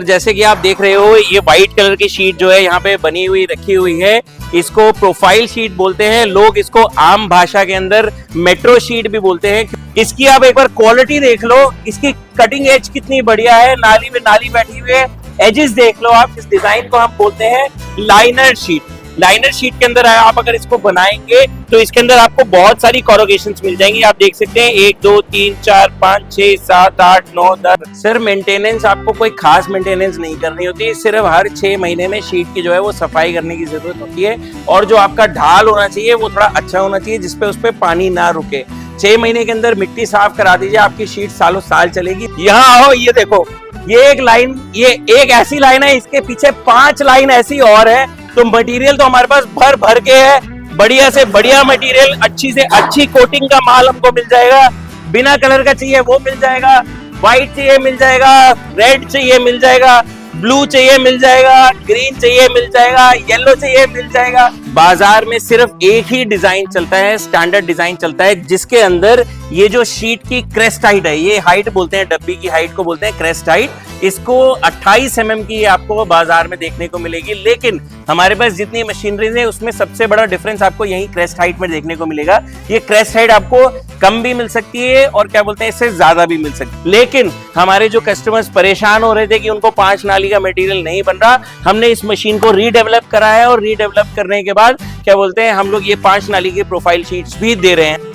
जैसे कि आप देख रहे हो ये व्हाइट कलर की शीट जो है यहाँ पे बनी हुई रखी हुई है, इसको प्रोफाइल शीट बोलते हैं। लोग इसको आम भाषा के अंदर मेट्रो शीट भी बोलते हैं। इसकी आप एक बार क्वालिटी देख लो, इसकी कटिंग एज कितनी बढ़िया है, नाली में नाली बैठी हुई है। एजेस देख लो आप, इस डिजाइन को हम बोलते हैं लाइनर शीट। लाइनर शीट के अंदर आप अगर इसको बनाएंगे तो इसके अंदर आपको बहुत सारी कोरोगेशंस मिल जाएंगी। आप देख सकते हैं 1 2 3 4 5 6 7 8 9 10। सर मेंटेनेंस आपको कोई खास मेंटेनेंस नहीं करनी होती, सिर्फ हर 6 महीने में शीट की जो है वो सफाई करने की जरूरत होती है। और जो आपका ढाल होना चाहिए वो थोड़ा अच्छा होना चाहिए, जिसपे उस पे पानी ना रुके। 6 महीने के अंदर मिट्टी साफ करा दीजिए, आपकी शीट सालों साल चलेगी। यहाँ आओ, ये देखो, ये एक लाइन, ये एक ऐसी लाइन है, इसके पीछे 5 लाइन ऐसी और है। तो मटेरियल तो हमारे पास भर भर के है, बढ़िया से बढ़िया मटेरियल, अच्छी से अच्छी कोटिंग का माल हमको मिल जाएगा। बिना कलर का चाहिए वो मिल जाएगा, व्हाइट चाहिए मिल जाएगा, रेड चाहिए मिल जाएगा, ब्लू चाहिए मिल जाएगा, ग्रीन चाहिए मिल जाएगा, येलो चाहिए मिल जाएगा। बाजार में सिर्फ एक ही डिजाइन चलता है, स्टैंडर्ड डिजाइन चलता है, जिसके अंदर ये जो शीट की क्रेस्ट हाइट है, ये हाइट बोलते हैं, डब्बी की हाइट को बोलते हैं क्रेस्ट हाइट। इसको 28 mm की आपको बाजार में देखने को मिलेगी। लेकिन हमारे पास जितनी मशीनरीज है उसमें सबसे बड़ा डिफरेंस आपको यही क्रेस्ट हाइट में देखने को मिलेगा। ये क्रेस्ट हाइट आपको कम भी मिल सकती है और क्या बोलते हैं, इससे ज्यादा भी मिल सकती है। लेकिन हमारे जो कस्टमर्स परेशान हो रहे थे कि उनको 5 नाली का मटेरियल नहीं बन रहा, हमने इस मशीन को रीडेवलप करा है और रीडेवलप करने के बाद क्या बोलते हैं, हम लोग ये 5 नाली की प्रोफाइल शीट्स भी दे रहे हैं।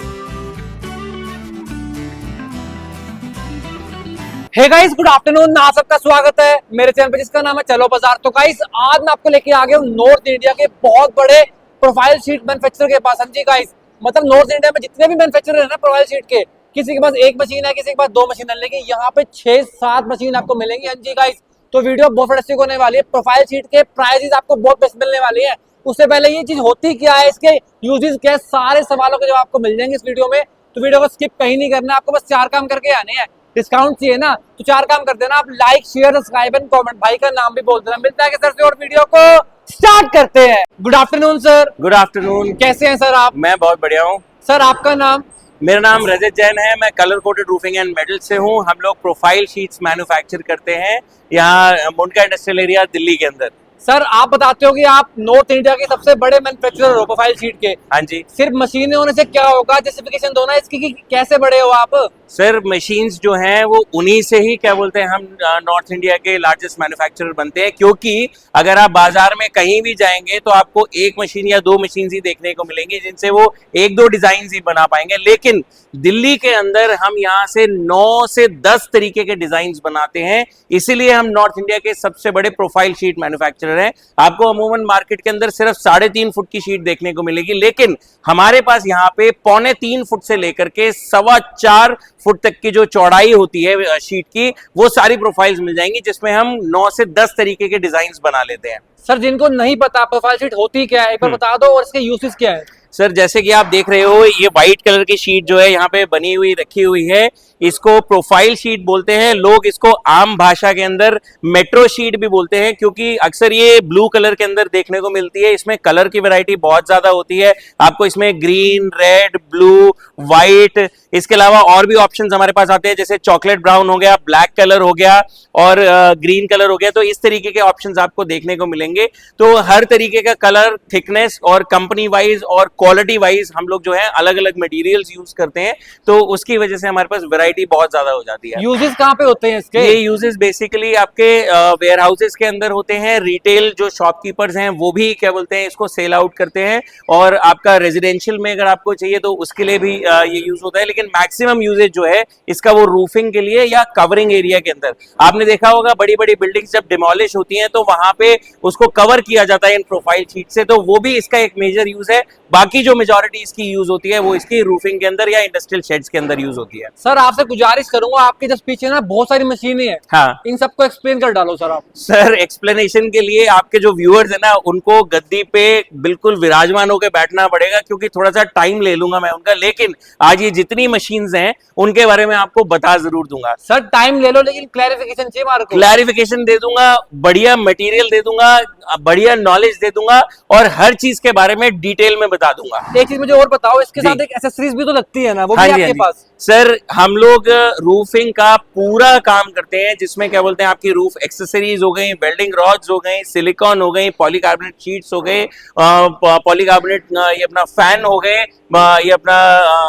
Hey guys, good afternoon. आप सबका स्वागत है मेरे चैनल पे जिसका नाम है चलो बाजार। तो गाइस, आज मैं आपको लेके आ गया हूँ नॉर्थ इंडिया के बहुत बड़े प्रोफाइल शीट मैन्युफैक्चरर के पास। जी गाइस, मतलब नॉर्थ इंडिया में जितने भी मैन्युफैक्चरर है ना प्रोफाइल शीट के, किसी के पास 1 मशीन है, किसी के पास 2 मशीन है, लेकिन यहाँ पे 6-7 मशीन आपको मिलेंगी। जी गाइस, तो वीडियो बहुत फैंटास्टिक होने वाली है। प्रोफाइल शीट के प्राइसेस आपको बहुत बेस्ट मिलने वाली है। उससे पहले ये चीज होती क्या है, इसके यूजेस क्या है, सारे सवालों के जवाब आपको मिल जाएंगे इस वीडियो में। तो वीडियो को स्किप कहीं नहीं करना, आपको बस 4 काम करके आने हैं। डिस्काउंट चाहिए ना, तो 4 काम कर देना आप, like share subscribe and comment. भाई का नाम भी बोल देना। मिलता है कि सर से, और वीडियो को स्टार्ट करते हैं। Good afternoon sir. Good afternoon. कैसे हैं सर आप? मैं बहुत बढ़िया हूँ सर। आपका नाम? मेरा नाम रजत जैन है, मैं colour coated roofing and metal से हूँ। हम लोग प्रोफाइल शीट्स मैन्युफैक्चर करते हैं यहाँ मुंडका इंडस्ट्रियल एरिया दिल्ली के अंदर। सर, आप बताते हो कि आप नॉर्थ इंडिया के सबसे बड़े मैन्युफैक्चरर हो प्रोफाइल शीट के। हाँ जी। सिर्फ मशीनें होने से क्या होगा, जस्टिफिकेशन दो ना इसकी कि कैसे बड़े हो आप? सर मशीन्स जो हैं वो उन्हीं से ही क्या बोलते हैं, हम नॉर्थ इंडिया के लार्जेस्ट मैन्युफैक्चरर बनते हैं। क्योंकि अगर आप बाजार में कहीं भी जाएंगे तो आपको 1 मशीन या 2 मशीन ही देखने को मिलेंगी, जिनसे वो 1-2 डिजाइन ही बना पाएंगे। लेकिन दिल्ली के अंदर हम यहाँ से 9 से 10 तरीके के डिजाइन बनाते हैं, इसीलिए हम नॉर्थ इंडिया के सबसे बड़े प्रोफाइल शीट मैन्युफैक्चरर हैं। आपको अमूमन मार्केट के अंदर सिर्फ 3.5 फुट की शीट देखने को मिलेगी, लेकिन हमारे पास यहाँ पे 3.25 फुट से लेकर के 4.25 फुट तक की जो चौड़ाई होती है शीट की, वो सारी प्रोफाइल्स मिल जाएंगी, जिसमें हम 9 से 10 तरीके के डिजाइन बना लेते हैं। सर, जिनको नहीं पता प्रोफाइल शीट होती क्या है, एक बार बता दो, और इसके यूसेस क्या है? सर जैसे कि आप देख रहे हो ये व्हाइट कलर की शीट जो है यहाँ पे बनी हुई रखी हुई है, इसको प्रोफाइल शीट बोलते हैं। लोग इसको आम भाषा के अंदर मेट्रो शीट भी बोलते हैं, क्योंकि अक्सर ये ब्लू कलर के अंदर देखने को मिलती है। इसमें कलर की वैरायटी बहुत ज्यादा होती है, आपको इसमें ग्रीन, रेड, ब्लू, व्हाइट, इसके अलावा और भी ऑप्शंस हमारे पास आते हैं, जैसे चॉकलेट ब्राउन हो गया, ब्लैक कलर हो गया और ग्रीन कलर हो गया। तो इस तरीके के ऑप्शंस आपको देखने को मिलेंगे। तो हर तरीके का कलर, थिकनेस और कंपनी वाइज और क्वालिटी वाइज हम लोग जो है अलग अलग मटेरियल्स यूज करते हैं, तो उसकी वजह से हमारे पास वैरायटी बहुत ज्यादा हो जाती है। यूजेस कहाँ पे होते हैं इसके? ये यूजेस बेसिकली आपके वेयर हाउसेस के अंदर होते हैं। रिटेल जो शॉपकीपर्स हैं वो भी क्या बोलते हैं, इसको सेल आउट करते हैं। और आपका रेजिडेंशियल में अगर आपको चाहिए तो उसके लिए भी ये यूज होता है। लेकिन मैक्सिमम यूजेज जो है इसका वो रूफिंग के लिए या कवरिंग एरिया के अंदर। आपने देखा होगा बड़ी बड़ी बिल्डिंग्स जब डिमोलिश होती हैं तो वहां पे उसको कवर किया जाता है इन प्रोफाइल शीट से, तो वो भी इसका एक मेजर यूज है। बाकी जो मेजॉरिटी इसकी यूज होती है वो इसकी रूफिंग के अंदर या इंडस्ट्रियल शेड्स के अंदर यूज होती है। सर, आपसे गुजारिश करूंगा, आपके जस्ट पीछे ना बहुत सारी मशीनें हैं, हाँ, इन सबको एक्सप्लेन कर डालो सर आप। सर एक्सप्लेनेशन के लिए आपके जो व्यूअर्स है ना, उनको गद्दी पे बिल्कुल विराजमान होकर बैठना पड़ेगा, क्योंकि थोड़ा सा टाइम ले लूंगा मैं उनका। लेकिन आज ये जितनी मशीन्स हैं उनके बारे में आपको बता जरूर दूंगा। सर टाइम ले लो, लेकिन क्लैरिफिकेशन चाहिए हमारे को। क्लैरिफिकेशन दे दूंगा, बढ़िया मटेरियल दे दूंगा, बढ़िया नॉलेज दे दूंगा और हर चीज के बारे में डिटेल में बता दूंगा। एक चीज मुझे और बताओ, इसके जी। साथ एक एक्सेसरीज भी तो लगती है ना, वो हाँ भी जी, आपके हाँ जी। पास? सर हम लोग रूफिंग का पूरा काम करते हैं, जिसमें क्या बोलते हैं आपकी रूफ एक्सेसरीज हो गई, वेल्डिंग रॉड्स हो गई, सिलिकॉन हो गई, पॉलीकार्बोनेट शीट्स हो गए, पॉलीकार्बोनेट ये अपना फैन हो गए, ये अपना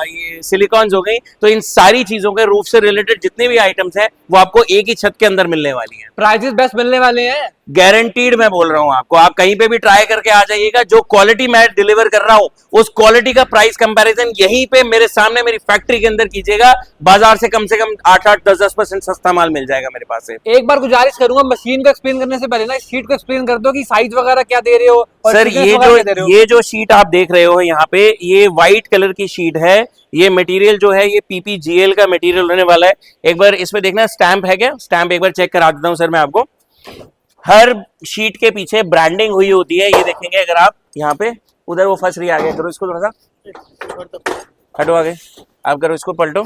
ये सिलिकॉन्स हो गई। तो इन सारी चीजों के रूफ से रिलेटेड जितने भी आइटम्स हैं वो आपको एक ही छत के अंदर मिलने वाली है। प्राइजेस बेस्ट मिलने वाले हैं? गारंटीड मैं बोल रहा हूं आपको, आप कहीं पे भी ट्राई करके आ जाइएगा। जो क्वालिटी मैं डिलीवर कर रहा हूं उस क्वालिटी का प्राइस कंपैरिजन यहीं पे मेरे सामने मेरी फैक्ट्री के अंदर कीजिएगा। बाजार से कम 8-8, 10-10% सस्ता माल मिल जाएगा मेरे पास से। एक बार गुजारिश करूंगा, मशीन को एक्सप्लेन करने से पहले ना इस शीट को एक्सप्लेन कर दो कि साइज वगैरह क्या दे रहे हो और सर thickness वगैरह क्या दे रहे हो। ये जो शीट आप देख रहे हो यहाँ पे, ये व्हाइट कलर की शीट है। ये मटेरियल जो है ये PPGL का मटेरियल होने वाला है। एक बार इसमें देखना स्टैंप है क्या, स्टैंप एक बार चेक करा देता हूँ सर मैं आपको। हर शीट के पीछे ब्रांडिंग हुई होती है, ये देखेंगे अगर आप यहाँ पे। उधर वो फंस रही है, आगे करो इसको, थोड़ा सा हटो आगे, आप करो इसको पलटो।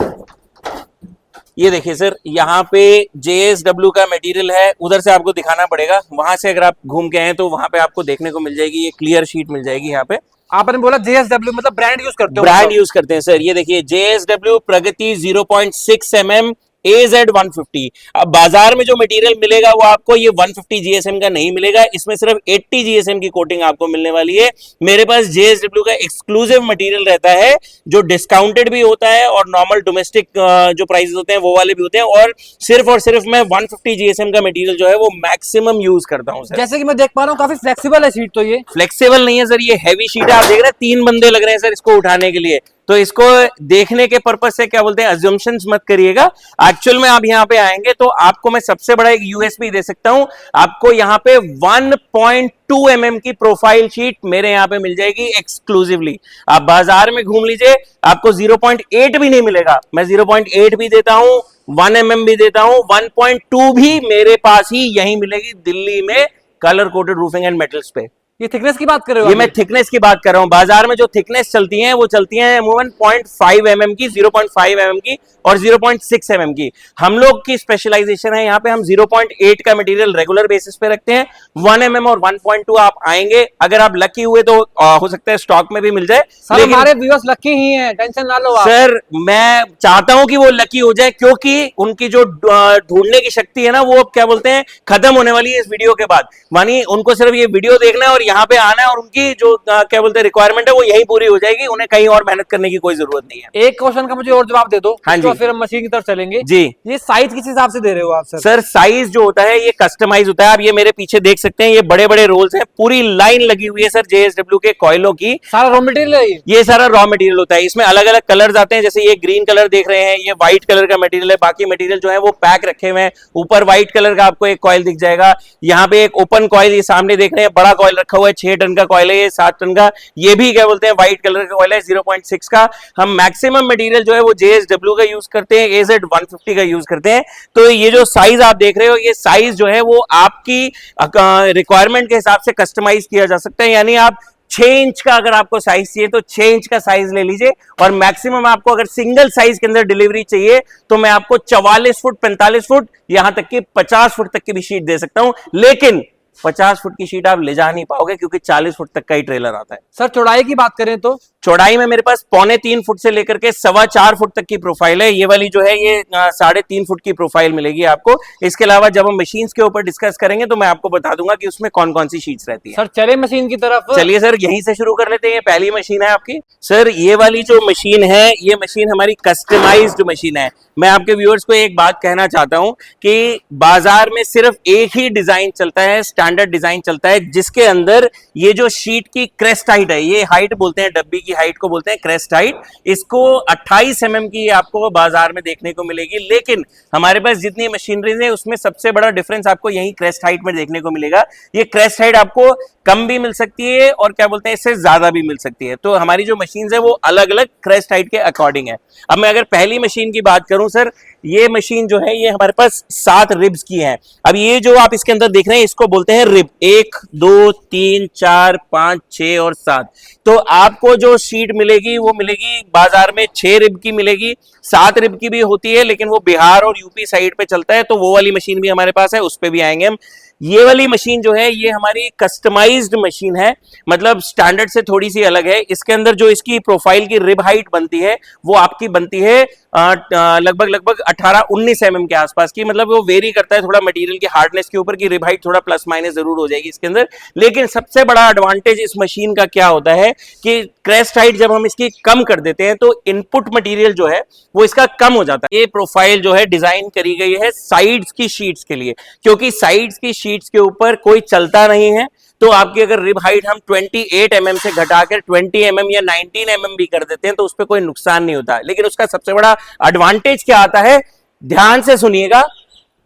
ये देखिए सर, यहाँ पे JSW का मटेरियल है, उधर से आपको दिखाना पड़ेगा। वहां से अगर आप घूम के आए तो वहां पे आपको देखने को मिल जाएगी, ये क्लियर शीट मिल जाएगी यहाँ पे। आपने बोला JSW मतलब ब्रांड यूज करते हो? ब्रांड यूज करते हैं सर। ये देखिए JSW प्रगति 0.6 mm AZ150। अब बाजार में जो मटेरियल मिलेगा वो आपको ये 150 GSM का नहीं मिलेगा, इसमें सिर्फ 80 GSM की कोटिंग आपको मिलने वाली है। मेरे पास JSW का एक्सक्लूसिव मटेरियल रहता है जो डिस्काउंटेड भी होता है और नॉर्मल डोमेस्टिक जो प्राइसेस होते हैं वो वाले भी होते हैं, और सिर्फ मैं 150 GSM का मटेरियल जो है वो मैक्सिमम यूज करता हूं सर। जैसे कि मैं देख पा रहा हूँ काफी फ्लेक्सिबल है शीट, तो ये फ्लेक्सिबल नहीं है सर, ये हैवी शीट है। आप देख रहे हैं 3 बंदे लग रहे हैं सर इसको उठाने के लिए। तो इसको देखने के पर्पस से क्या बोलते हैं, अज्यूम्शंस मत करिएगा। एक्चुअल में आप यहाँ पे आएंगे तो आपको मैं सबसे बड़ा एक यूएसपी दे सकता हूं। आपको यहाँ पे 1.2 mm की प्रोफाइल शीट मेरे यहाँ पे मिल जाएगी एक्सक्लूसिवली। आप बाजार में घूम लीजिए, आपको 0.8 भी नहीं मिलेगा। मैं 0.8 भी देता हूं, 1 mm भी देता हूं, 1.2 भी मेरे पास ही यही मिलेगी दिल्ली में, colour coated roofing and metals पे। ये थिकनेस की बात कर रहे हो? ये मैं थिकनेस की बात कर रहा हूं। बाजार में जो थिकनेस चलती हैं वो चलती हैं अमूमन 0.5 mm की, 0.5 mm की और 0.6 mm की। हम लोग की स्पेशलाइजेशन है, यहाँ पे हम 0.8 का मटेरियल रेगुलर बेसिस पे रखते हैं। 1 mm और 1.2 आप आएंगे, अगर आप लकी हुए तो हो सकता है स्टॉक में भी मिल जाए। सर हमारे व्यूअर्स लकी ही हैं, टेंशन ना लो आप। सर मैं चाहता हूं कि वो लकी हो जाए, क्योंकि उनकी जो ढूंढने की शक्ति है ना वो क्या बोलते हैं खत्म होने वाली है इस वीडियो के बाद। मानी उनको सिर्फ ये वीडियो देखना है और यहाँ पे आना है, और उनकी जो क्या बोलते हैं रिक्वायरमेंट है वो यही पूरी हो जाएगी। उन्हें कहीं और मेहनत करने की कोई जरूरत नहीं है। एक क्वेश्चन का मुझे और जवाब दे दो, हाँ जी। तो फिर हम मशीन की तरफ चलेंगे जी। ये साइज किस हिसाब से दे रहे हो आप? सर साइज जो होता है ये कस्टमाइज होता है। आप ये मेरे पीछे देख सकते हैं, ये बड़े बड़े रोल्स हैं, पूरी लाइन लगी हुई है सर JSW के कॉइलों की। सारा रॉ मटेरियल है ये सारा रॉ मटेरियल होता है। इसमें अलग अलग कलर्स आते हैं, जैसे ये ग्रीन कलर देख रहे हैं, ये व्हाइट कलर का मटेरियल है। बाकी मटेरियल जो है वो पैक रखे हुए हैं। ऊपर व्हाइट कलर का आपको एक कॉइल दिख जाएगा। यहाँ पे एक ओपन कॉइल ये सामने देख रहे हैं, बड़ा कॉइल रखा हुआ है, 6 टन का कॉइल है, ये 7 टन का। ये भी क्या बोलते हैं व्हाइट कलर का कॉइल है, 0.6 का। हम मैक्सिमम मटेरियल जो है वो JSW का यूज करते हैं, AZ150 का यूज करते हैं। तो ये जो साइज आप देख रहे हो, ये साइज जो है वो आपकी रिक्वायरमेंट के हिसाब से कस्टमाइज किया जा सकता है। यानी आप 6 इंच का अगर आपको साइज चाहिए तो 6 इंच का साइज ले लीजिए, और मैक्सिमम आपको अगर सिंगल साइज के अंदर डिलीवरी चाहिए तो मैं आपको 44 फुट, 45 फुट, यहां तक कि 50 फुट तक की भी शीट दे सकता हूं। लेकिन 50 फुट की शीट आप ले जा नहीं पाओगे, क्योंकि 40 फुट तक का ही ट्रेलर आता है। सर चौड़ाई की बात करें तो? चौड़ाई में मेरे पास 3.25 फुट से लेकर के 4.25 फुट तक की प्रोफाइल है। ये वाली जो है ये 3.5 फुट की प्रोफाइल मिलेगी आपको। इसके अलावा जब हम मशीन्स के ऊपर डिस्कस करेंगे तो मैं आपको बता दूंगा कि उसमें कौन कौन सी शीट्स रहती है। सर चले मशीन की तरफ। चलिए सर यहीं से शुरू कर लेते हैं। ये पहली मशीन है आपकी। सर ये वाली जो मशीन है, ये मशीन हमारी कस्टमाइज्ड मशीन है। मैं आपके व्यूअर्स को एक बात कहना चाहता हूं कि बाजार में सिर्फ एक ही डिजाइन चलता है, स्टैंडर्ड डिजाइन चलता है, जिसके अंदर ये जो शीट की क्रेस्ट हाइट है, ये हाइट बोलते हैं, डब्बी की हाइट को बोलते हैं क्रेस्ट हाइट। इसको 28 mm की आपको बाजार में देखने को मिलेगी। लेकिन हमारे पास जितनी मशीनरीज है उसमें सबसे बड़ा डिफरेंस आपको यही क्रेस्ट हाइट में देखने को मिलेगा। ये क्रेस्ट हाइट आपको कम भी मिल सकती है और क्या बोलते हैं इससे ज्यादा भी मिल सकती है। तो हमारी जो मशीन है वो अलग अलग क्रेस्ट हाइट के अकॉर्डिंग है। अब मैं अगर पहली मशीन की बात करूं सर, ये मशीन जो है ये हमारे पास 7 रिब्स की है। अब ये जो आप इसके अंदर देख रहे हैं इसको बोलते हैं रिब। 1 2 3 4 5 6 और 7। तो आपको जो शीट मिलेगी वो मिलेगी बाजार में 6 रिब की मिलेगी। 7 रिब की भी होती है, लेकिन वो बिहार और यूपी साइड पे चलता है, तो वो वाली मशीन भी हमारे पास है, उस पे भी आएंगे हम। ये वाली मशीन जो है ये हमारी कस्टमाइज्ड मशीन है, मतलब स्टैंडर्ड से थोड़ी सी अलग है। इसके अंदर जो इसकी प्रोफाइल की रिब हाइट बनती है वो आपकी बनती है लगभग 18-19 mm के आसपास की, मतलब वो वेरी करता है थोड़ा मटेरियल की हार्डनेस के ऊपर, की रिब हाइट थोड़ा प्लस माइनस जरूर हो जाएगी इसके अंदर। लेकिन सबसे बड़ा एडवांटेज इस मशीन का क्या होता है कि क्रेस्ट हाइट जब हम इसकी कम कर देते हैं तो इनपुट मटेरियल जो है वो इसका कम हो जाता है। ये प्रोफाइल जो है डिजाइन करी गई है साइड्स की शीट्स के लिए, क्योंकि साइड्स की शीट्स के ऊपर कोई चलता नहीं है, तो आपकी अगर रिब हाइट हम 28 mm से घटाकर 20 mm या 19 mm भी कर देते हैं तो उस पर कोई नुकसान नहीं होता। लेकिन उसका सबसे बड़ा एडवांटेज क्या आता है, ध्यान से सुनिएगा,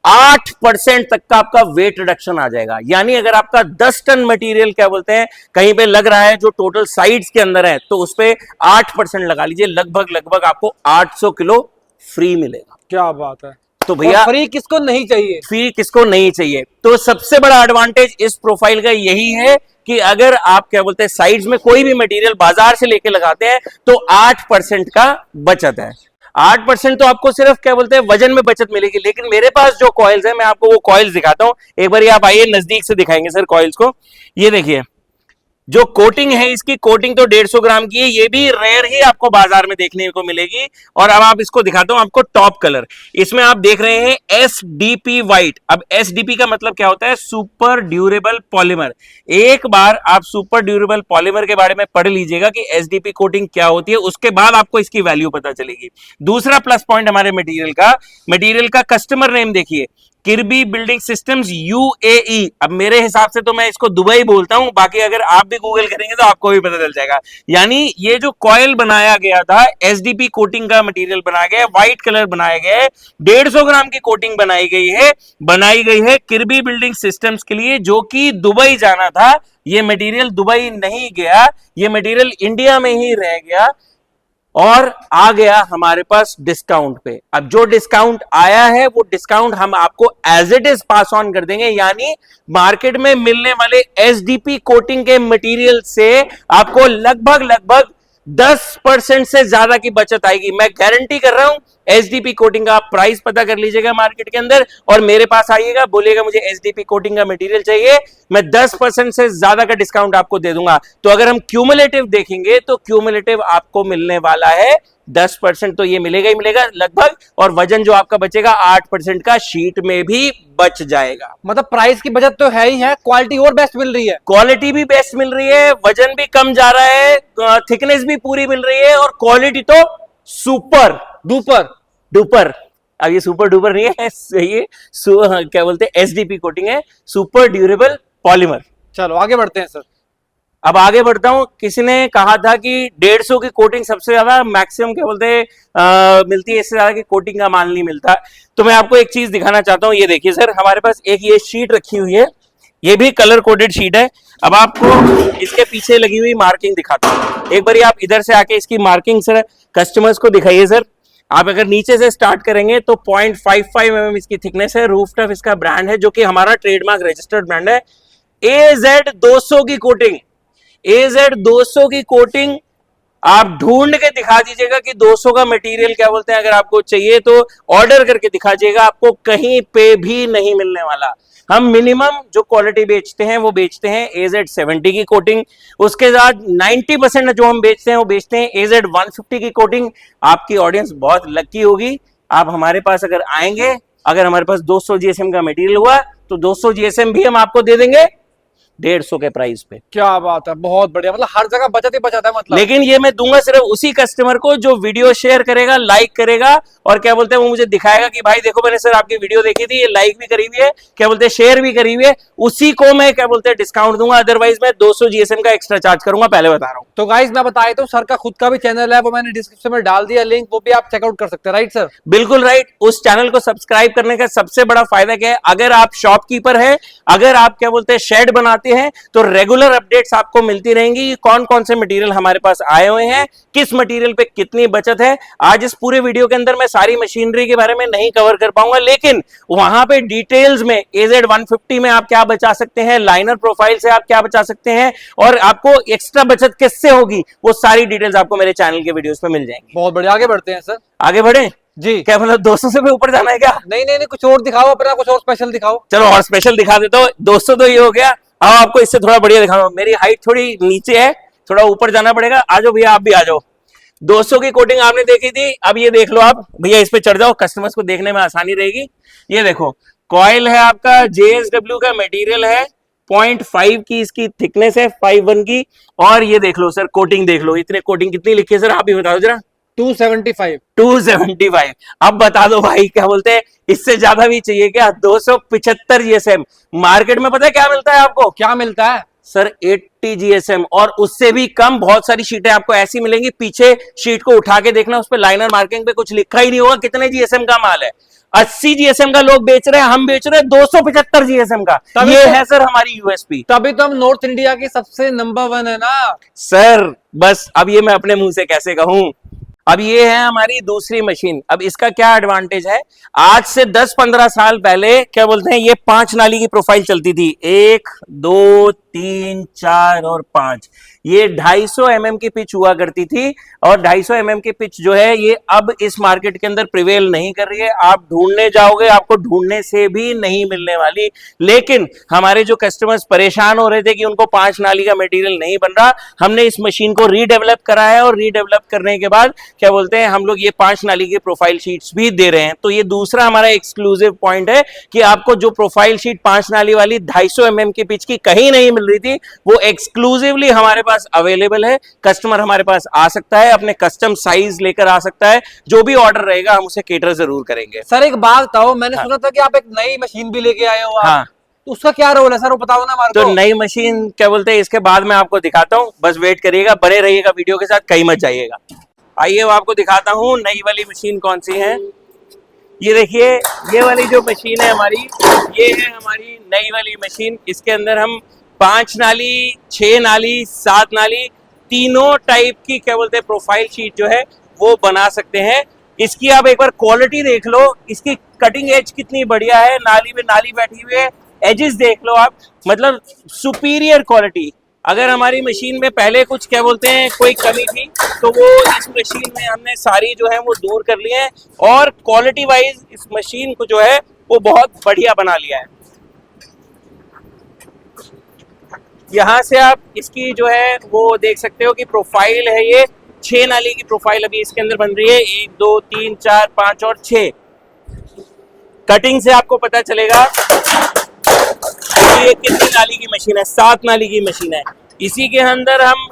8% तक का आपका वेट रिडक्शन आ जाएगा। यानी अगर आपका 10 टन मटेरियल क्या बोलते हैं कहीं पे लग रहा है जो टोटल साइड्स के अंदर है, तो उस पे 8% लगा लीजिए, लगभग आपको 800 किलो फ्री मिलेगा। क्या बात है। तो भैया फ्री किसको नहीं चाहिए, फ्री किसको नहीं चाहिए। तो सबसे बड़ा एडवांटेज इस प्रोफाइल का यही है कि अगर आप क्या बोलते हैं साइड्स में कोई भी मटेरियल बाजार से लेके लगाते हैं तो 8% का बचत है। 8% तो आपको सिर्फ क्या बोलते हैं वजन में बचत मिलेगी। लेकिन मेरे पास जो कॉइल्स है मैं आपको वो कॉइल्स दिखाता हूं, एक बार आप आइए नजदीक से दिखाएंगे सर कॉइल्स को। ये देखिए जो कोटिंग है, इसकी कोटिंग तो 150 ग्राम की है, ये भी रेयर ही आपको बाजार में देखने को मिलेगी। और अब आप इसको दिखाता हूं आपको टॉप कलर, इसमें आप देख रहे हैं SDP व्हाइट। अब SDP का मतलब क्या होता है, सुपर ड्यूरेबल पॉलीमर। एक बार आप सुपर ड्यूरेबल पॉलीमर के बारे में पढ़ लीजिएगा कि SDP कोटिंग क्या होती है, उसके बाद आपको इसकी वैल्यू पता चलेगी। दूसरा प्लस पॉइंट हमारे मटेरियल का कस्टमर नेम देखिए, किर्बी बिल्डिंग सिस्टम्स UAE। अब मेरे हिसाब से तो मैं इसको दुबई बोलता हूं, बाकी अगर आप भी गूगल करेंगे तो आपको भी पता चल जाएगा। यानी ये जो कॉइल बनाया गया था SDP कोटिंग का मटेरियल बनाया गया है, व्हाइट कलर बनाया गया है, 150 ग्राम की कोटिंग बनाई गई है किर्बी बिल्डिंग सिस्टम्स के लिए, जो कि दुबई जाना था। ये मटेरियल दुबई नहीं गया, ये मटेरियल इंडिया में ही रह गया और आ गया हमारे पास डिस्काउंट पे। अब जो डिस्काउंट आया है वो डिस्काउंट हम आपको as it is pass on कर देंगे। यानी मार्केट में मिलने वाले SDP कोटिंग के मटेरियल से आपको लगभग 10% से ज्यादा की बचत आएगी। मैं गारंटी कर रहा हूं, SDP कोटिंग का आप प्राइस पता कर लीजिएगा मार्केट के अंदर और मेरे पास आइएगा, बोलिएगा मुझे SDP कोटिंग का मटेरियल चाहिए, मैं 10% से ज्यादा का डिस्काउंट आपको दे दूंगा। तो अगर हम क्यूमुलेटिव देखेंगे तो क्यूमुलेटिव आपको मिलने वाला है 10%, तो ये मिलेगा ही मिलेगा लगभग। और वजन जो आपका बचेगा 8% का शीट में भी बच जाएगा। मतलब प्राइस की बचत तो है ही है, क्वालिटी और बेस्ट मिल रही है, क्वालिटी भी बेस्ट मिल रही है, वजन भी कम जा रहा है, थिकनेस भी पूरी मिल रही है और क्वालिटी तो सुपर डुपर। अब ये सुपर डुपर नहीं है, ये क्या बोलते हैं SDP कोटिंग है, सुपर ड्यूरेबल पॉलीमर। चलो आगे बढ़ते हैं सर। अब आगे बढ़ता हूं। किसी ने कहा था कि 150 की कोटिंग सबसे ज्यादा मैक्सिमम क्या बोलते हैं मिलती है, इससे ज्यादा की कोटिंग का माल नहीं मिलता। तो मैं आपको एक चीज दिखाना चाहता हूं। ये देखिए सर, हमारे पास एक ये शीट रखी हुई है, ये भी कलर कोडेड शीट है। अब आपको इसके पीछे लगी हुई मार्किंग दिखाता हूं। एक बार आप इधर से आके इसकी मार्किंग सर कस्टमर्स को दिखाइए सर। आप अगर नीचे से स्टार्ट करेंगे तो 0.55 mm इसकी थिकनेस है, रूफ टफ इसका ब्रांड है जो कि हमारा ट्रेडमार्क रजिस्टर्ड ब्रांड है। AZ 200 की कोटिंग, AZ 200 की कोटिंग आप ढूंढ के दिखा दीजिएगा कि 200 का मटेरियल क्या बोलते हैं, अगर आपको चाहिए तो ऑर्डर करके दिखा दीजिएगा, आपको कहीं पे भी नहीं मिलने वाला। हम मिनिमम जो क्वालिटी बेचते हैं वो बेचते हैं AZ 70 की कोटिंग, उसके बाद 90% जो हम बेचते हैं वो बेचते हैं AZ 150 की कोटिंग। आपकी ऑडियंस बहुत लकी होगी, आप हमारे पास अगर आएंगे, अगर हमारे पास 200 GSM का मटेरियल हुआ तो 200 GSM भी हम आपको दे देंगे 150 के प्राइस पे। क्या बात है, बहुत बढ़िया। मतलब हर जगह बचत ही बचत है मतलब। लेकिन ये मैं दूंगा सिर्फ उसी कस्टमर को जो वीडियो शेयर करेगा, लाइक करेगा और क्या बोलते हैं वो मुझे दिखाएगा कि भाई देखो मैंने सर आपकी वीडियो देखी थी, ये लाइक भी करी हुई है, क्या बोलते हैं शेयर भी करी हुई है, उसी को मैं क्या बोलते हैं डिस्काउंट दूंगा। अदरवाइज मैं 200 GSM का एक्स्ट्रा चार्ज करूंगा, पहले बता रहा हूँ। तो गाइस मैं बता देता हूं, सर का खुद का भी चैनल है, वो मैंने डिस्क्रिप्शन में डाल दिया लिंक, वो भी आप चेकआउट कर सकते हैं। Right sir? बिल्कुल राइट। उस चैनल को सब्सक्राइब करने का सबसे बड़ा फायदा क्या है, अगर आप शॉपकीपर है, अगर आप क्या बोलते हैं शेड बनाते हैं, तो रेगुलर अपडेट्स आपको मिलती रहेंगी, कौन कौन से मटेरियल हमारे पास आए हुए हैं, किस मटेरियल पे कितनी बचत है। आज इस पूरे वीडियो के अंदर मैं सारी मशीनरी के बारे में नहीं कवर कर पाऊंगा, लेकिन वहां पे डिटेल्स में AZ 150 में आप क्या बचा सकते हैं, लाइनर प्रोफाइल से आप क्या बचा सकते हैं और आपको एक्स्ट्रा बचत किससे होगी, वो सारी डिटेल्स आपको मेरे चैनल के वीडियोस पे मिल जाएंगी। बहुत बढ़िया, आगे बढ़ते हैं सर। आगे बढ़े। जी। क्या मतलब 200 से भी ऊपर जाना है क्या? नहीं नहीं नहीं, कुछ और दिखाओ अपना, कुछ और स्पेशल दिखाओ। चलो और स्पेशल दिखा देता हूँ। 200 तो ये हो गया, अब आपको इससे थोड़ा बढ़िया दिखाऊंगा। मेरी हाइट थोड़ी नीचे है, थोड़ा ऊपर जाना पड़ेगा। आ जाओ भैया, आप भी आ जाओ। 200 की कोटिंग आपने देखी थी, अब ये देख लो आप भैया, इस पे चढ़ जाओ, कस्टमर्स को देखने में आसानी रहेगी। ये देखो, कॉइल है आपका, JSW का मटेरियल है, 0.5 की इसकी थिकनेस है, 5.1 की। और ये देख लो सर, कोटिंग देख लो, इतने कोटिंग कितनी लिखी है सर, आप ही बताओ जरा। 275। 275। अब बता दो भाई, क्या बोलते हैं, इससे ज्यादा भी चाहिए क्या? 275 GSM। मार्केट में पता है क्या मिलता है आपको? क्या मिलता है सर 80 GSM, और उससे भी कम बहुत सारी शीटें आपको ऐसी मिलेंगी, पीछे शीट को उठा के देखना, उस पर लाइनर मार्किंग पे कुछ लिखा ही नहीं होगा कितने GSM का माल है। 80 GSM का लोग बेच रहे हैं, हम बेच रहे हैं 275 GSM का। ये है सर हमारी यूएसपी। तभी तो हम नॉर्थ इंडिया की सबसे नंबर 1 है ना सर बस अब ये मैं अपने मुंह से कैसे कहूं। अब ये है हमारी दूसरी मशीन। अब इसका क्या एडवांटेज है, आज से 10-15 साल पहले क्या बोलते हैं, ये 5 नाली की प्रोफाइल चलती थी, 1 2 3 4 और 5। ये 250 mm की पिच हुआ करती थी, और 250 mm की पिच जो है ये अब इस मार्केट के अंदर प्रिवेल नहीं कर रही है। आप ढूंढने जाओगे, आपको ढूंढने से भी नहीं मिलने वाली। लेकिन हमारे जो कस्टमर्स परेशान हो रहे थे कि उनको 5 नाली का मटेरियल नहीं बन रहा, हमने इस मशीन को रीडेवलप करा है, और रीडेवलप करने के बाद क्या बोलते हैं, हम लोग ये 5 नाली की प्रोफाइल शीट्स भी दे रहे हैं। तो ये दूसरा हमारा एक्सक्लूसिव पॉइंट है कि आपको जो प्रोफाइल शीट 5 नाली वाली 250 mm की पिच की कहीं नहीं मिल रही थी, वो एक्सक्लूसिवली हमारे पास अवेलेबल है। कस्टमर हमारे पास आ सकता है, अपने कस्टम साइज लेकर आ सकता है, जो भी ऑर्डर रहेगा हम उसे केटर जरूर करेंगे। सर एक बात बताओ, मैंने सुना था कि आप एक नई मशीन भी लेके आए हो। हाँ, तो उसका क्या रोल है सर, वो बताओ ना हमारे तो को। नई मशीन क्या बोलते हैं, इसके बाद मैं आपको दिखाता हूँ, बस वेट करिएगा, बने रहिएगा वीडियो के साथ, कहीं मत जाइएगा। आइए वो आपको दिखाता हूँ नई वाली मशीन कौन सी है। ये देखिए, ये वाली जो मशीन है हमारी, ये है हमारी नई वाली मशीन। इसके अंदर हम 5 नाली, 6 नाली, 7 नाली, तीनों टाइप की क्या बोलते हैं प्रोफाइल शीट जो है वो बना सकते हैं। इसकी आप एक बार क्वालिटी देख लो, इसकी कटिंग एज कितनी बढ़िया है, नाली में नाली बैठी हुई है, एजेस देख लो आप, मतलब सुपीरियर क्वालिटी। अगर हमारी मशीन में पहले कुछ क्या बोलते हैं कोई कमी थी, तो वो इस मशीन में हमने सारी जो है वो दूर कर ली है, और क्वालिटी वाइज इस मशीन को जो है वो बहुत बढ़िया बना लिया है। यहाँ से आप इसकी जो है वो देख सकते हो कि प्रोफाइल है, ये 6 नाली की प्रोफाइल अभी इसके अंदर बन रही है, 1 2 3 4 5 और 6। कटिंग से आपको पता चलेगा ये कितनी नाली की मशीन है, 7 नाली की मशीन है। इसी के अंदर हम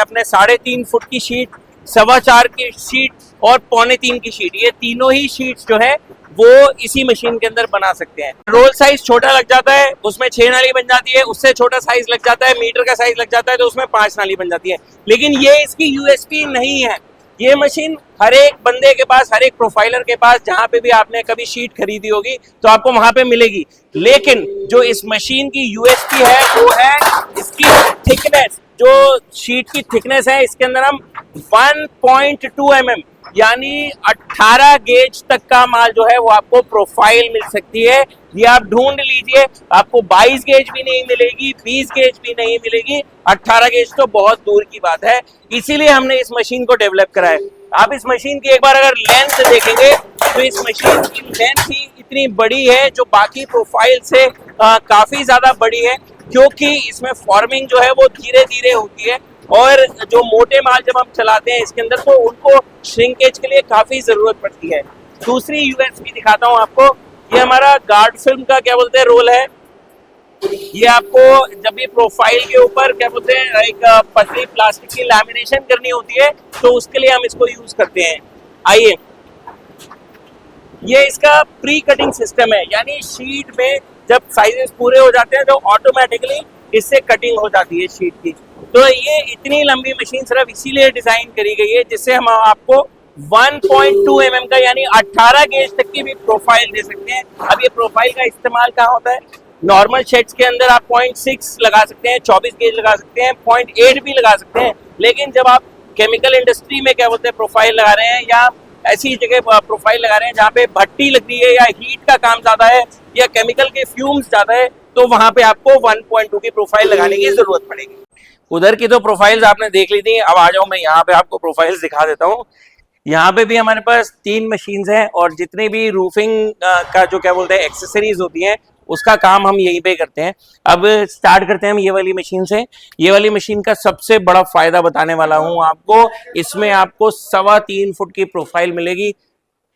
अपने 3.5 फुट की शीट, 4.25 की शीट और 3.25 की शीट, ये तीनों ही शीट्स जो है वो इसी मशीन के अंदर बना सकते हैं। रोल साइज छोटा लग जाता है, उसमें 6 नाली बन जाती है, उससे छोटा साइज लग जाता है, मीटर का साइज लग जाता है, तो उसमें 5 नाली बन जाती है। लेकिन ये इसकी यूएसपी नहीं है। ये मशीन हर एक बंदे के पास, हर एक प्रोफाइलर के पास, जहां पे भी आपने कभी शीट खरीदी होगी तो आपको वहां पे मिलेगी। लेकिन जो इस मशीन की यूएसपी है वो है इसकी थिकनेस। जो शीट की थिकनेस है, इसके अंदर हम 1.2 mm यानी 18 गेज तक का माल जो है वो आपको प्रोफाइल मिल सकती है। ये आप ढूंढ लीजिए, आपको 22 गेज भी नहीं मिलेगी, 20 गेज भी नहीं मिलेगी, 18 गेज तो बहुत दूर की बात है। इसीलिए हमने इस मशीन को डेवलप करा है। आप इस मशीन की एक बार अगर लेंथ देखेंगे तो इस मशीन की लेंथ ही इतनी बड़ी है, जो बाकी प्रोफाइल से काफी ज्यादा बड़ी है, क्योंकि इसमें फॉर्मिंग जो है वो धीरे धीरे होती है, और जो मोटे माल जब हम चलाते हैं इसके अंदर तो उनको श्रिंकेज के लिए काफी जरूरत पड़ती है। दूसरी यूएसपी दिखाता हूं आपको, ये हमारा गार्ड फिल्म का क्या बोलते हैं रोल है। ये आपको जब भी प्रोफाइल के ऊपर क्या बोलते हैं एक पतली प्लास्टिक की लैमिनेशन करनी होती है, तो उसके लिए हम इसको यूज करते हैं। आइए, ये इसका प्री कटिंग सिस्टम है, यानी शीट में जब साइजेस पूरे हो जाते हैं तो ऑटोमेटिकली इससे कटिंग हो जाती है शीट की। तो ये इतनी लंबी मशीन सिर्फ इसीलिए डिजाइन करी गई है जिससे हम आपको 1.2 mm का यानी 18 गेज तक की भी प्रोफाइल दे सकते हैं। अब ये प्रोफाइल का इस्तेमाल कहाँ होता है, नॉर्मल शेड्स के अंदर आप 0.6 लगा सकते हैं, 24 गेज लगा सकते हैं, 0.8 भी लगा सकते हैं। लेकिन जब आप केमिकल इंडस्ट्री में क्या बोलते हैं प्रोफाइल लगा रहे हैं, या ऐसी जगह प्रोफाइल लगा रहे हैं जहाँ पे भट्टी लग रही है, या हीट का काम ज्यादा है, या केमिकल के फ्यूम्स ज्यादा है, तो वहां पे आपको 1.2 की प्रोफाइल लगाने की जरूरत पड़ेगी। उधर की तो प्रोफाइल्स आपने देख ली थी, अब आ जाओ मैं यहाँ पे आपको प्रोफाइल्स दिखा देता हूँ। यहाँ पे भी हमारे पास 3 मशीन्स हैं और जितनी भी रूफिंग का जो क्या बोलते हैं एक्सेसरीज होती हैं उसका काम हम यहीं पे करते हैं। अब स्टार्ट करते हैं हम ये वाली मशीन से। ये वाली मशीन का सबसे बड़ा फायदा बताने वाला हूँ आपको। इसमें आपको 3.25 फुट की प्रोफाइल मिलेगी।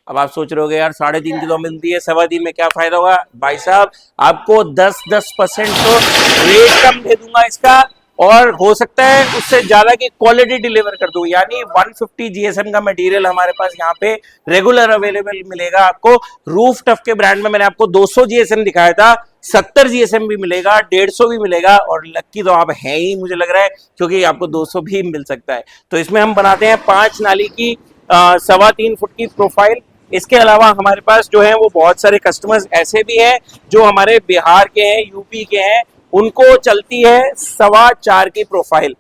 अब आप सोच रहे होगे यार 3.5 की तो मिलती है, 3.25 में क्या फायदा होगा? भाई साहब आपको 10% तो रेट कम दे दूंगा इसका, और हो सकता है उससे ज्यादा की क्वालिटी डिलीवर कर दूं। यानी 150 GSM का मटेरियल हमारे पास यहाँ पे रेगुलर अवेलेबल मिलेगा आपको। रूफ टफ के ब्रांड में मैंने आपको 200 GSM दिखाया था, 70 GSM भी मिलेगा, 150 भी मिलेगा, और लक्की तो आप हैं ही मुझे लग रहा है, क्योंकि आपको 200 भी मिल सकता है। तो इसमें हम बनाते हैं 5 नाली की 3.25 फुट की प्रोफाइल। इसके अलावा हमारे पास जो है वो बहुत सारे कस्टमर्स ऐसे भी हैं जो हमारे बिहार के हैं, यूपी के हैं, उनको चलती है 4.25 की प्रोफाइल।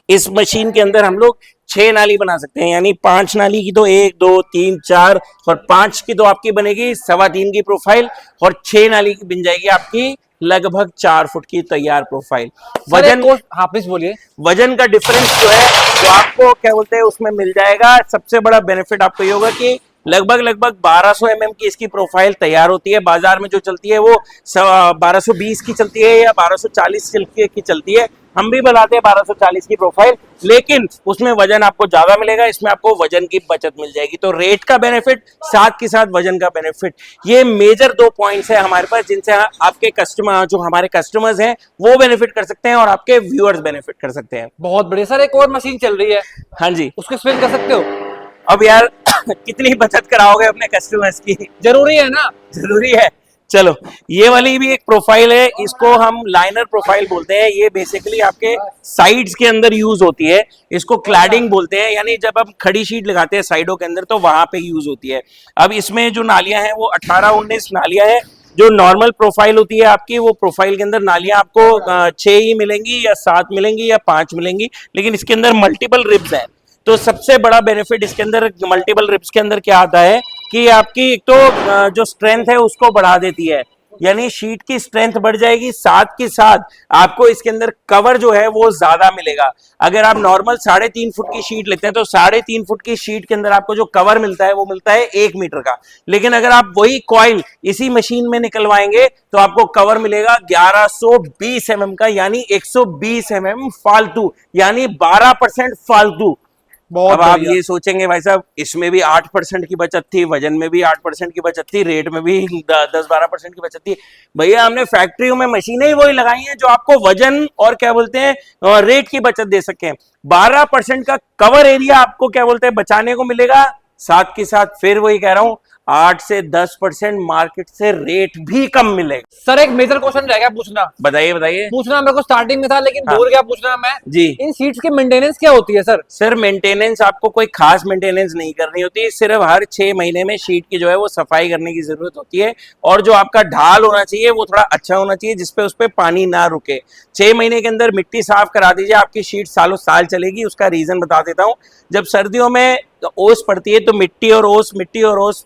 इस मशीन के अंदर हम लोग 6 नाली बना सकते हैं, यानी 5 नाली की तो 1 2 3 4 और 5 की तो आपकी बनेगी 3.25 की प्रोफाइल, और 6 नाली की बन जाएगी आपकी लगभग 4 फुट की तैयार प्रोफाइल। वजन, हाँ प्लीज बोलिए। वजन का डिफरेंस जो है वो आपको क्या बोलते हैं उसमें मिल जाएगा। सबसे बड़ा बेनिफिट आपको ये होगा कि लगभग 1200 mm की इसकी प्रोफाइल तैयार होती है। बाजार में जो चलती है वो 1220 की चलती है या 1240 की चलती है। हम भी बनाते हैं 1240 की प्रोफाइल, लेकिन उसमें वजन आपको ज्यादा मिलेगा, इसमें आपको वजन की बचत मिल जाएगी। तो रेट का बेनिफिट साथ के साथ वजन का बेनिफिट, ये मेजर 2 पॉइंट्स है हमारे पास जिनसे आपके कस्टमर, जो हमारे कस्टमर्स हैं वो बेनिफिट कर सकते हैं और आपके व्यूअर्स बेनिफिट कर सकते हैं। बहुत बढ़िया सर। एक और मशीन चल रही है, हाँ जी, उसको एक्सप्लेन कर सकते हो? अब यार कितनी बचत कराओगे अपने कस्टमर्स की, जरूरी है ना? जरूरी है। चलो, ये वाली भी एक प्रोफाइल है, इसको हम लाइनर प्रोफाइल बोलते हैं। ये बेसिकली आपके साइड्स के अंदर यूज होती है, इसको क्लैडिंग बोलते हैं, यानी जब हम खड़ी शीट लगाते हैं साइडों के अंदर तो वहां पे यूज होती है। अब इसमें जो नालियां हैं वो 18-19 नालियां हैं। जो नॉर्मल प्रोफाइल होती है आपकी, वो प्रोफाइल के अंदर नालियां आपको 6 ही मिलेंगी या 7 मिलेंगी या 5 मिलेंगी, लेकिन इसके अंदर मल्टीपल रिब्स हैं। तो सबसे बड़ा बेनिफिट इसके अंदर मल्टीपल रिब्स के अंदर क्या आता है कि आपकी एक तो जो स्ट्रेंथ है उसको बढ़ा देती है, यानी शीट की स्ट्रेंथ बढ़ जाएगी, साथ के साथ आपको इसके अंदर कवर जो है वो ज्यादा मिलेगा। अगर आप नॉर्मल 3.5 फुट की शीट लेते हैं तो 3.5 फुट की शीट के अंदर आपको जो कवर मिलता है वो मिलता है 1 मीटर का, लेकिन अगर आप वही कॉइल इसी मशीन में निकलवाएंगे तो आपको कवर मिलेगा 1120 mm का, यानी 120 mm फालतू, यानी 12% फालतू। अब आप ये सोचेंगे भाई साहब इसमें भी 8% की बचत थी, वजन में भी 8% की बचत थी, रेट में भी 10-12% की बचत थी। भैया हमने फैक्ट्रियों में मशीनें ही वही लगाई हैं जो आपको वजन और क्या बोलते हैं रेट की बचत दे सके। 12% का कवर एरिया आपको क्या बोलते हैं बचाने को मिलेगा, साथ के साथ फिर वही कह रहा हूं 8 से 10% मार्केट से रेट भी कम मिलेगा। सर एक मेजर क्वेश्चन रह गया पूछना। बताइए बताइए। पूछना मेरे को स्टार्टिंग में था लेकिन भूल गया पूछना मैं जी। इन सीट्स की मेंटेनेंस क्या होती है सर? सर मेंटेनेंस आपको कोई खास मेंटेनेंस नहीं करनी होती, सिर्फ हर 6 महीने में शीट की जो है वो सफाई करने की जरूरत होती है, और जो आपका ढाल होना चाहिए वो थोड़ा अच्छा होना चाहिए जिसपे उस पर पानी ना रुके। 6 महीने के अंदर मिट्टी साफ करा दीजिए, आपकी शीट सालों साल चलेगी। उसका रीजन बता देता हूँ। जब सर्दियों में ओस पड़ती है तो मिट्टी और ओस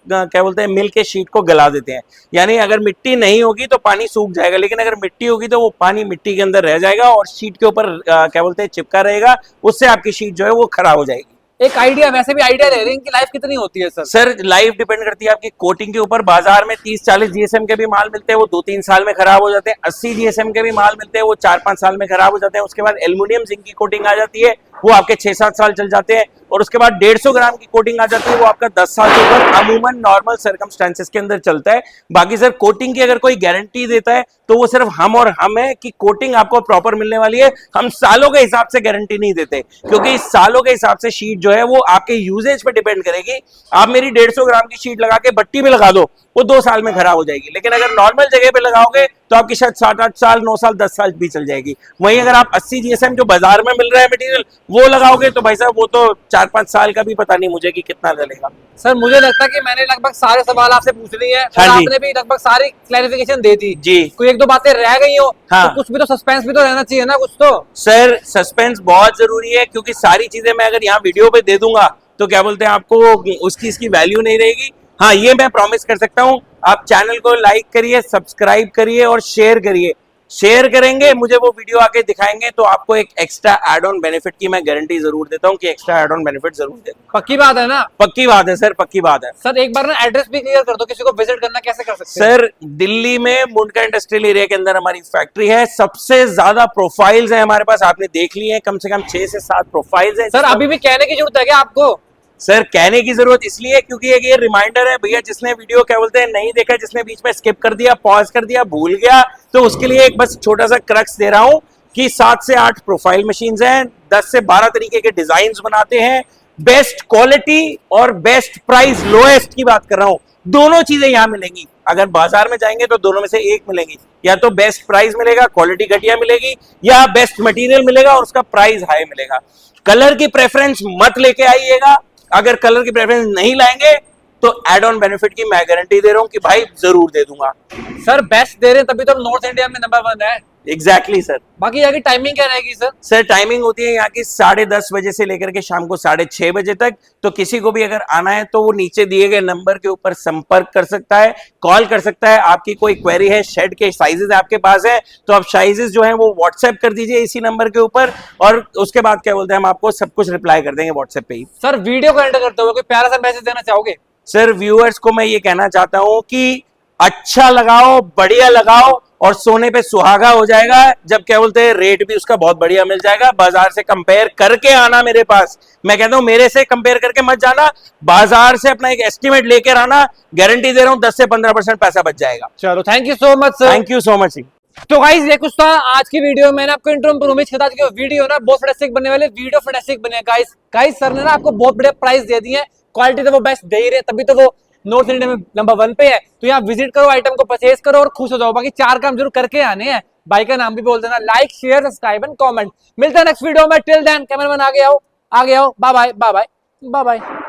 क्या बोलते हैं मिल के शीट को गला देते हैं, यानी अगर मिट्टी नहीं होगी तो पानी सूख जाएगा, लेकिन अगर मिट्टी होगी तो वो पानी मिट्टी के अंदर रह जाएगा और शीट के ऊपर क्या बोलते हैं चिपका रहेगा, उससे आपकी शीट जो है वो खराब हो जाएगी। एक आइडिया, वैसे भी आइडिया ले रहे हैं, इनकी लाइफ कितनी होती है सर? सर लाइफ डिपेंड करती है आपकी कोटिंग के ऊपर। बाजार में 30-40 GSM के भी माल मिलते हैं, वो 2-3 साल में खराब हो जाते हैं। 80 GSM के भी माल मिलते हैं, वो 4-5 साल में खराब हो जाते हैं। उसके बाद एल्युमिनियम जिंक की कोटिंग आ जाती है, वो आपके 6-7 साल चल जाते हैं। और उसके बाद 150 ग्राम की कोटिंग आ जाती है, वो आपका 10 साल के ऊपर अमूमन नॉर्मल सर्कमस्टेंसेस के अंदर चलता है। बाकी सर कोटिंग की अगर कोई गारंटी देता है तो वो सिर्फ हम और हम है कि कोटिंग आपको प्रॉपर मिलने वाली है। हम सालों के हिसाब से गारंटी नहीं देते, क्योंकि सालों के हिसाब से शीट जो है वो आपके यूजेज पे डिपेंड करेगी। आप मेरी 150 ग्राम की शीट लगा के भट्टी में लगा दो, वो 2 साल में खराब हो जाएगी, लेकिन अगर नॉर्मल जगह पे लगाओगे तो आपकी शायद 7-8 साल, 9 साल, 10 साल भी चल जाएगी। वहीं अगर आप 80 GSM जो बाजार में मिल रहा है मटेरियल वो लगाओगे तो भाई साहब वो तो 4-5 साल का भी पता नहीं मुझे कि कितना चलेगा। सर मुझे लगता है कि मैंने लगभग सारे सवाल आपसे पूछ लिए हैं और आपने भी लगभग सारी क्लैरिफिकेशन दे दी जी। कोई 1-2 बातें रह गई हो तो कुछ भी तो सस्पेंस भी तो रहना चाहिए ना कुछ तो। सर सस्पेंस बहुत जरूरी है, क्योंकि सारी चीजें मैं अगर यहाँ वीडियो पे दे दूंगा तो क्या बोलते हैं आपको उसकी इसकी वैल्यू नहीं रहेगी। हाँ ये मैं प्रॉमिस कर सकता हूँ, आप चैनल को लाइक करिए, सब्सक्राइब करिए और शेयर करिए। शेयर करेंगे, मुझे वो वीडियो आके दिखाएंगे, तो आपको एक एक्स्ट्रा एड ऑन बेनिफिट की मैं गारंटी जरूर देता हूँ कि एक्स्ट्रा एड ऑन बेनिफिट जरूर देता पक्की बात है ना? हूँ। पक्की बात है सर, पक्की बात है। सर एक बार ना एड्रेस भी क्लियर कर दो, किसी को विजिट करना कैसे कर सकते हैं? सर दिल्ली में मुंडका इंडस्ट्रियल एरिया के अंदर हमारी फैक्ट्री है। सबसे ज्यादा प्रोफाइल्स हैं हमारे पास, आपने देख ली है, कम से कम 6 से 7 प्रोफाइल्स हैं। सर अभी भी कहने की जरूरत है क्या आपको? सर कहने की जरूरत इसलिए है क्योंकि एक ये रिमाइंडर है भैया, जिसने वीडियो क्या बोलते हैं नहीं देखा, जिसने बीच में स्किप कर दिया, पॉज कर दिया, भूल गया, तो उसके लिए एक बस छोटा सा क्रक्स दे रहा हूं कि 7 से 8 प्रोफाइल मशीन्स हैं, 10 से 12 तरीके के डिजाइन बनाते हैं, बेस्ट क्वालिटी और बेस्ट प्राइस, लोएस्ट की बात कर रहा हूं। दोनों चीजें यहाँ मिलेंगी। अगर बाजार में जाएंगे तो दोनों में से एक मिलेंगी, या तो बेस्ट प्राइस मिलेगा, क्वालिटी घटिया मिलेगी, या बेस्ट मटेरियल मिलेगा और उसका प्राइस हाई मिलेगा। कलर की प्रेफरेंस मत लेके आइएगा। अगर कलर की प्रेफरेंस नहीं लाएंगे तो एड ऑन बेनिफिट की मैं गारंटी दे रहा हूं कि भाई जरूर दे दूंगा। सर बेस्ट दे रहे हैं तभी तो नॉर्थ इंडिया में नंबर 1 है। Exactly sir. बाकी यहाँ की टाइमिंग क्या रहेगी सर? सर टाइमिंग होती है यहाँ की 10:30 बजे से लेकर के शाम को 6:30 बजे तक। तो किसी को भी अगर आना है तो वो नीचे दिए गए नंबर के ऊपर संपर्क कर सकता है, कॉल कर सकता है। आपकी कोई क्वेरी है, शेड के साइजेस आपके पास है तो आप साइजेस जो है वो व्हाट्सएप कर दीजिए इसी नंबर के ऊपर, और उसके बाद क्या बोलते हैं हम आपको सब कुछ रिप्लाई कर देंगे व्हाट्सएप पे ही। सर वीडियो को एंड करते हुए कोई प्यारा सा मैसेज देना चाहोगे? सर व्यूअर्स को मैं ये कहना चाहता हूं कि अच्छा लगाओ, बढ़िया लगाओ, और सोने पे सुहागा हो जाएगा। जब क्या बोलते हैं रेट भी उसका बहुत बढ़िया मिल जाएगा। बाजार से कंपेयर करके आना मेरे पास, मैं कहता हूं मेरे से कंपेयर करके मत जाना, बाजार से अपना एक एस्टिमेट लेकर आना। गारंटी दे रहा हूं 10 से 15% पैसा बच जाएगा। चलो thank you so much sir. Thank you so much. तो गाइस ये कुछ था आज की वीडियो में। मैंने आपको इंट्रो में उम्मीद करता था कि वीडियो ना बहुत फैंटास्टिक बनने वाले, वीडियो फैंटास्टिक बने। गाइस सर ने ना आपको बहुत बड़े प्राइस दे दिए हैं, क्वालिटी तो वो बेस्ट दे ही रहे, तभी तो वो नॉर्थ इंडिया में नंबर 1 पे है। तो यहाँ विजिट करो, आइटम को परचेज करो और खुश हो जाओ। बाकी 4 काम जरूर करके आने हैं। भाई का नाम भी बोल देना, like share subscribe and comment. मिलता है नेक्स्ट वीडियो में। टिल देन कैमरामैन आगे आओ, आगे आओ। Bye bye bye bye bye bye.